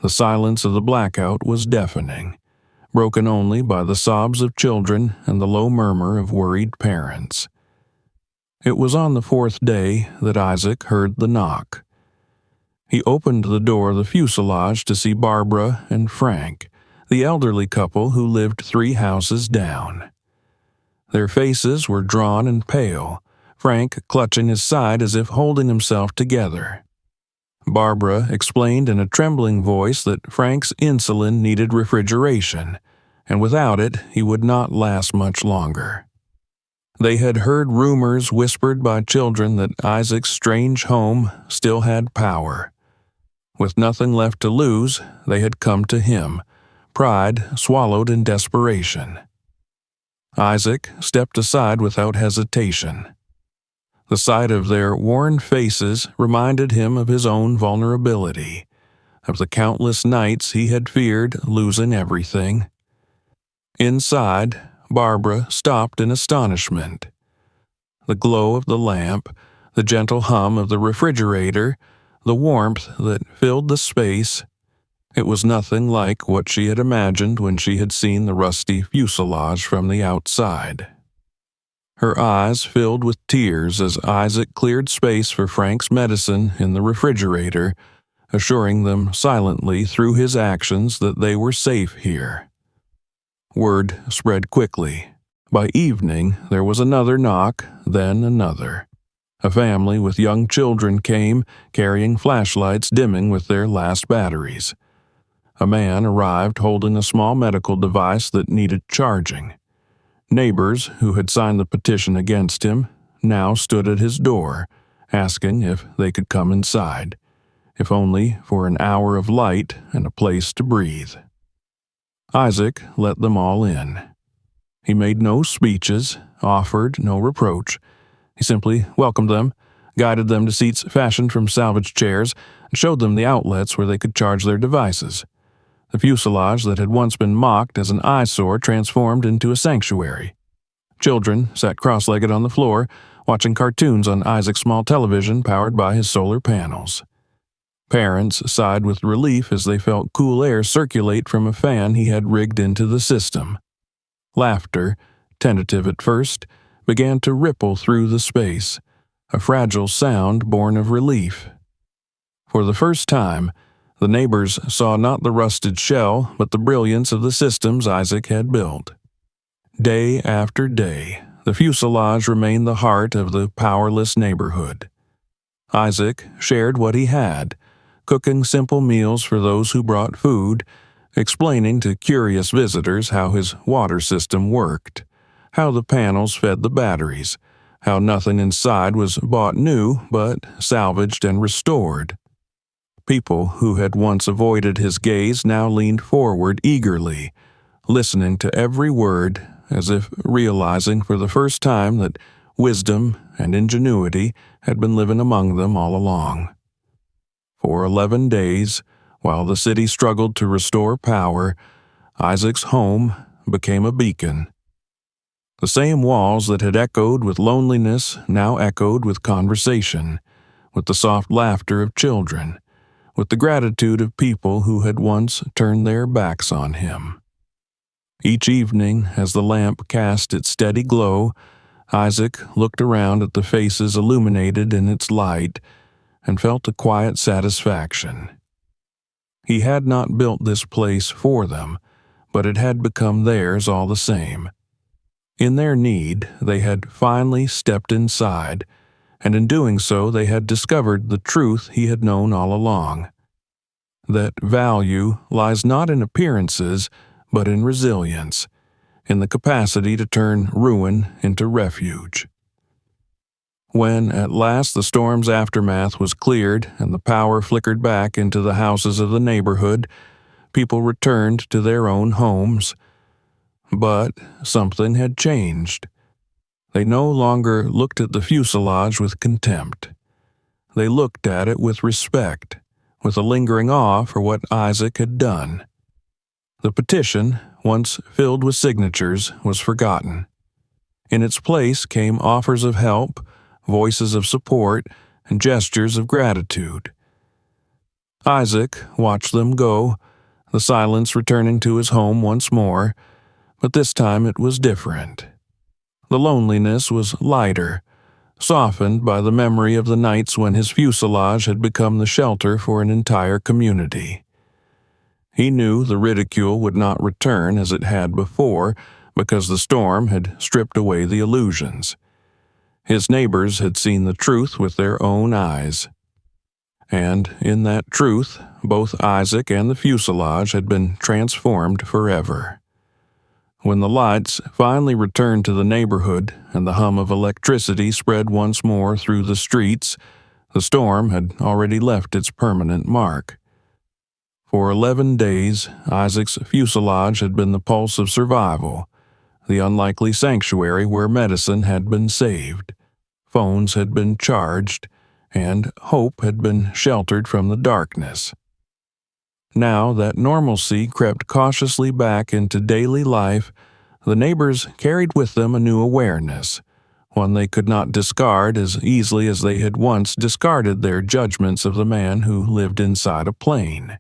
Speaker 1: the silence of the blackout was deafening, broken only by the sobs of children and the low murmur of worried parents. It was on the fourth day that Isaac heard the knock. He opened the door of the fuselage to see Barbara and Frank, the elderly couple who lived 3 houses down. Their faces were drawn and pale, Frank clutching his side as if holding himself together. Barbara explained in a trembling voice that Frank's insulin needed refrigeration, and without it he would not last much longer. They had heard rumors whispered by children that Isaac's strange home still had power. With nothing left to lose, they had come to him, pride swallowed in desperation. Isaac stepped aside without hesitation. The sight of their worn faces reminded him of his own vulnerability, of the countless nights he had feared losing everything. Inside, Barbara stopped in astonishment. The glow of the lamp, the gentle hum of the refrigerator, the warmth that filled the space, it was nothing like what she had imagined when she had seen the rusty fuselage from the outside. Her eyes filled with tears as Isaac cleared space for Frank's medicine in the refrigerator, assuring them silently through his actions that they were safe here. Word spread quickly. By evening, there was another knock, then another. A family with young children came, carrying flashlights dimming with their last batteries. A man arrived holding a small medical device that needed charging. Neighbors who had signed the petition against him now stood at his door, asking if they could come inside, if only for an hour of light and a place to breathe. Isaac let them all in. He made no speeches, offered no reproach. He simply welcomed them, guided them to seats fashioned from salvaged chairs, and showed them the outlets where they could charge their devices. The fuselage that had once been mocked as an eyesore transformed into a sanctuary. Children sat cross-legged on the floor, watching cartoons on Isaac's small television powered by his solar panels. Parents sighed with relief as they felt cool air circulate from a fan he had rigged into the system. Laughter, tentative at first, began to ripple through the space, a fragile sound born of relief. For the first time, the neighbors saw not the rusted shell, but the brilliance of the systems Isaac had built. Day after day, the fuselage remained the heart of the powerless neighborhood. Isaac shared what he had, cooking simple meals for those who brought food, explaining to curious visitors how his water system worked, how the panels fed the batteries, how nothing inside was bought new but salvaged and restored. People who had once avoided his gaze now leaned forward eagerly, listening to every word as if realizing for the first time that wisdom and ingenuity had been living among them all along. For 11 days, while the city struggled to restore power, Isaac's home became a beacon. The same walls that had echoed with loneliness now echoed with conversation, with the soft laughter of children, with the gratitude of people who had once turned their backs on him. Each evening, as the lamp cast its steady glow, Isaac looked around at the faces illuminated in its light and felt a quiet satisfaction. He had not built this place for them, but it had become theirs all the same. In their need, they had finally stepped inside, and in doing so they had discovered the truth he had known all along, that value lies not in appearances, but in resilience, in the capacity to turn ruin into refuge. When at last the storm's aftermath was cleared and the power flickered back into the houses of the neighborhood, people returned to their own homes. But something had changed. They no longer looked at the fuselage with contempt. They looked at it with respect, with a lingering awe for what Isaac had done. The petition, once filled with signatures, was forgotten. In its place came offers of help, voices of support, and gestures of gratitude. Isaac watched them go, the silence returning to his home once more, but this time it was different. The loneliness was lighter, softened by the memory of the nights when his fuselage had become the shelter for an entire community. He knew the ridicule would not return as it had before, because the storm had stripped away the illusions. His neighbors had seen the truth with their own eyes. And in that truth, both Isaac and the fuselage had been transformed forever. When the lights finally returned to the neighborhood and the hum of electricity spread once more through the streets, the storm had already left its permanent mark. For 11 days, Isaac's fuselage had been the pulse of survival, the unlikely sanctuary where medicine had been saved, phones had been charged, and hope had been sheltered from the darkness. Now that normalcy crept cautiously back into daily life, the neighbors carried with them a new awareness, one they could not discard as easily as they had once discarded their judgments of the man who lived inside a plane.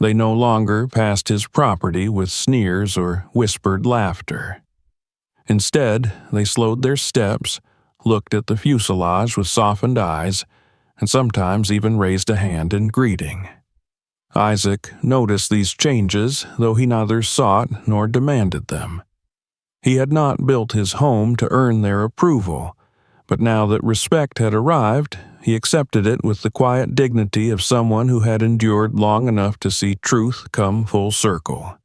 Speaker 1: They no longer passed his property with sneers or whispered laughter. Instead, they slowed their steps, looked at the fuselage with softened eyes, and sometimes even raised a hand in greeting. Isaac noticed these changes, though he neither sought nor demanded them. He had not built his home to earn their approval, but now that respect had arrived, he accepted it with the quiet dignity of someone who had endured long enough to see truth come full circle.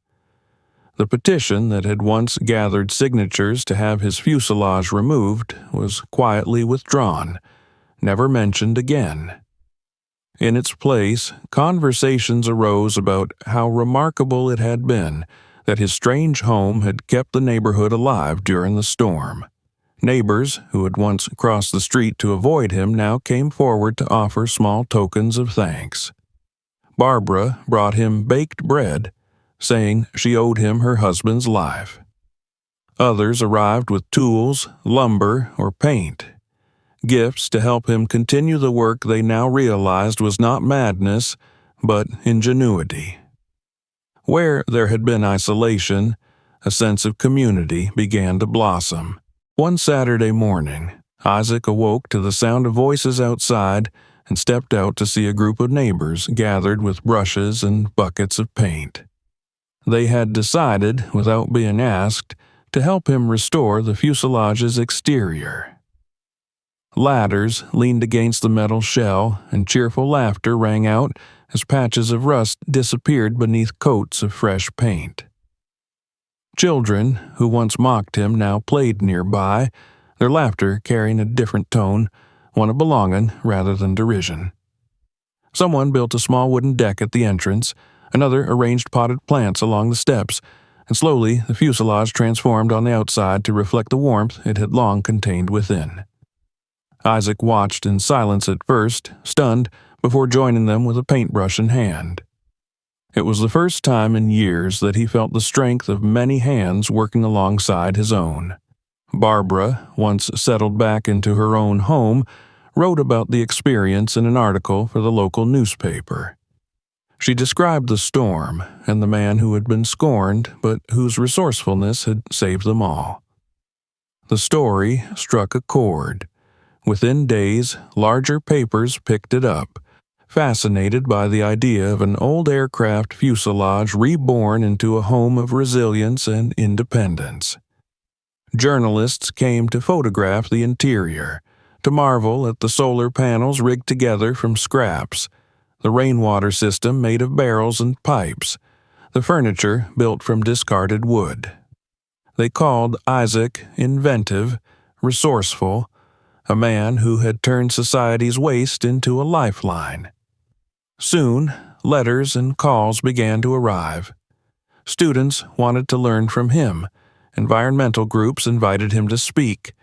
Speaker 1: The petition that had once gathered signatures to have his fuselage removed was quietly withdrawn, never mentioned again. In its place, conversations arose about how remarkable it had been that his strange home had kept the neighborhood alive during the storm. Neighbors who had once crossed the street to avoid him now came forward to offer small tokens of thanks. Barbara brought him baked bread, saying she owed him her husband's life. Others arrived with tools, lumber, or paint. gifts to help him continue the work they now realized was not madness, but ingenuity. Where there had been isolation, a sense of community began to blossom. One Saturday morning, Isaac awoke to the sound of voices outside and stepped out to see a group of neighbors gathered with brushes and buckets of paint. They had decided, without being asked, to help him restore the fuselage's exterior. Ladders leaned against the metal shell, and cheerful laughter rang out as patches of rust disappeared beneath coats of fresh paint. Children, who once mocked him, now played nearby, their laughter carrying a different tone, one of belonging rather than derision. Someone built a small wooden deck at the entrance, another arranged potted plants along the steps, and slowly the fuselage transformed on the outside to reflect the warmth it had long contained within. Isaac watched in silence at first, stunned, before joining them with a paintbrush in hand. It was the first time in years that he felt the strength of many hands working alongside his own. Barbara, once settled back into her own home, wrote about the experience in an article for the local newspaper. She described the storm and the man who had been scorned but whose resourcefulness had saved them all. The story struck a chord. Within days, larger papers picked it up, fascinated by the idea of an old aircraft fuselage reborn into a home of resilience and independence. Journalists came to photograph the interior, to marvel at the solar panels rigged together from scraps, the rainwater system made of barrels and pipes, the furniture built from discarded wood. They called Isaac inventive, resourceful, a man who had turned society's waste into a lifeline. Soon, letters and calls began to arrive. Students wanted to learn from him, environmental groups invited him to speak,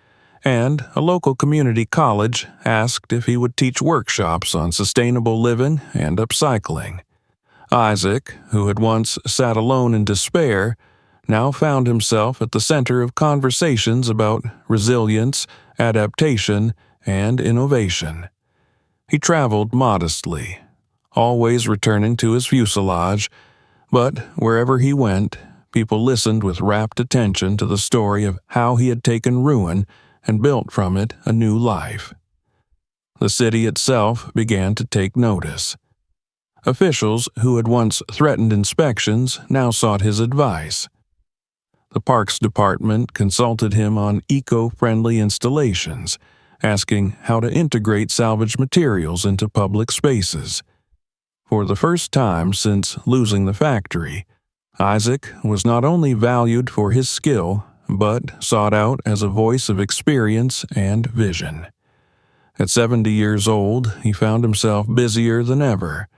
Speaker 1: and a local community college asked if he would teach workshops on sustainable living and upcycling. Isaac, who had once sat alone in despair, now found himself at the center of conversations about resilience, adaptation, and innovation. He traveled modestly, always returning to his fuselage, but wherever he went, people listened with rapt attention to the story of how he had taken ruin and built from it a new life. The city itself began to take notice. Officials who had once threatened inspections now sought his advice. The Parks Department consulted him on eco-friendly installations, asking how to integrate salvaged materials into public spaces. For the first time since losing the factory, Isaac was not only valued for his skill, but sought out as a voice of experience and vision. At 70 years old, he found himself busier than ever,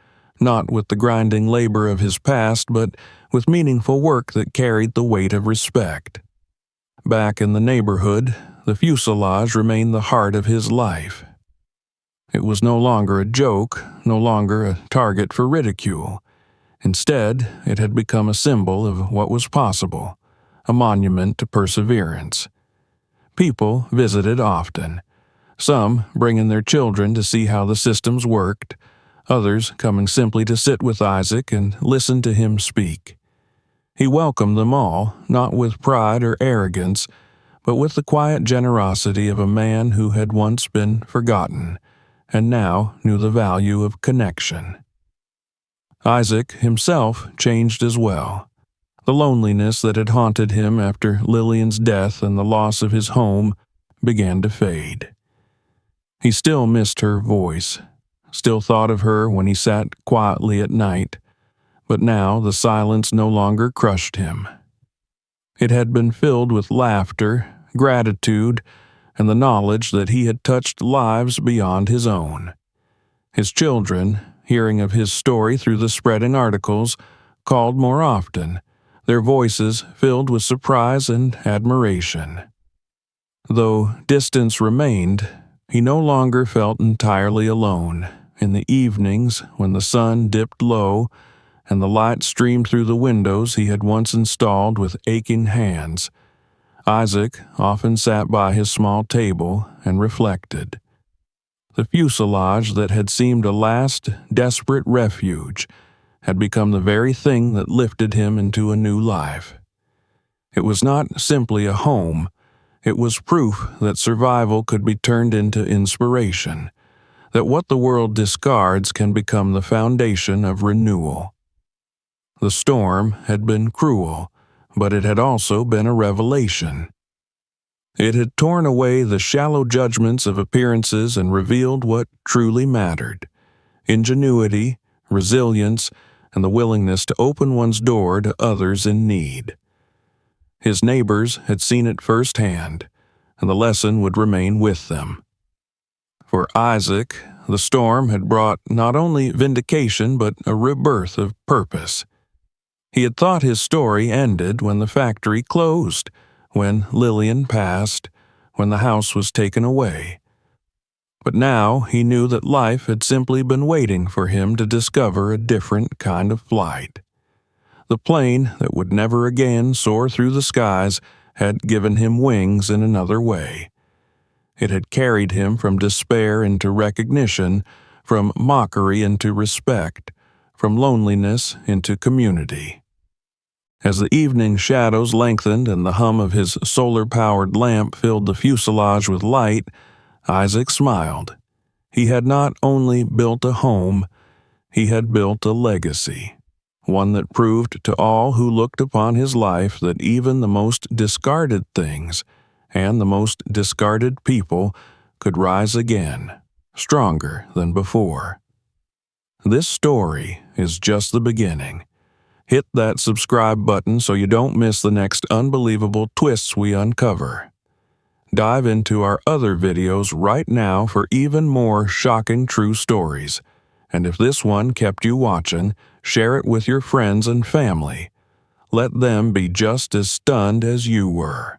Speaker 1: not with the grinding labor of his past, but with meaningful work that carried the weight of respect. Back in the neighborhood, the fuselage remained the heart of his life. It was no longer a joke, no longer a target for ridicule. Instead, it had become a symbol of what was possible, a monument to perseverance. People visited often, some bringing their children to see how the systems worked, others coming simply to sit with Isaac and listen to him speak. He welcomed them all, not with pride or arrogance, but with the quiet generosity of a man who had once been forgotten, and now knew the value of connection. Isaac himself changed as well. The loneliness that had haunted him after Lillian's death and the loss of his home began to fade. He still missed her voice, still thought of her when he sat quietly at night, but now the silence no longer crushed him. It had been filled with laughter, gratitude, and the knowledge that he had touched lives beyond his own. His children, hearing of his story through the spreading articles, called more often, their voices filled with surprise and admiration. Though distance remained, he no longer felt entirely alone. In the evenings, when the sun dipped low and the light streamed through the windows he had once installed with aching hands, Isaac often sat by his small table and reflected, The fuselage that had seemed a last desperate refuge had become the very thing that lifted him into a new life. It was not simply a home, it was proof that survival could be turned into inspiration, that what the world discards can become the foundation of renewal. The storm had been cruel, but it had also been a revelation. It had torn away the shallow judgments of appearances and revealed what truly mattered: ingenuity, resilience, and the willingness to open one's door to others in need. His neighbors had seen it firsthand, and the lesson would remain with them. For Isaac, the storm had brought not only vindication but a rebirth of purpose. He had thought his story ended when the factory closed, when Lillian passed, when the house was taken away. But now he knew that life had simply been waiting for him to discover a different kind of flight. The plane that would never again soar through the skies had given him wings in another way. It had carried him from despair into recognition, from mockery into respect, from loneliness into community. As the evening shadows lengthened and the hum of his solar-powered lamp filled the fuselage with light, Isaac smiled. He had not only built a home, he had built a legacy, one that proved to all who looked upon his life that even the most discarded things and the most discarded people could rise again, stronger than before. This story is just the beginning. Hit that subscribe button so you don't miss the next unbelievable twists we uncover. Dive into our other videos right now for even more shocking true stories. And if this one kept you watching, share it with your friends and family. Let them be just as stunned as you were.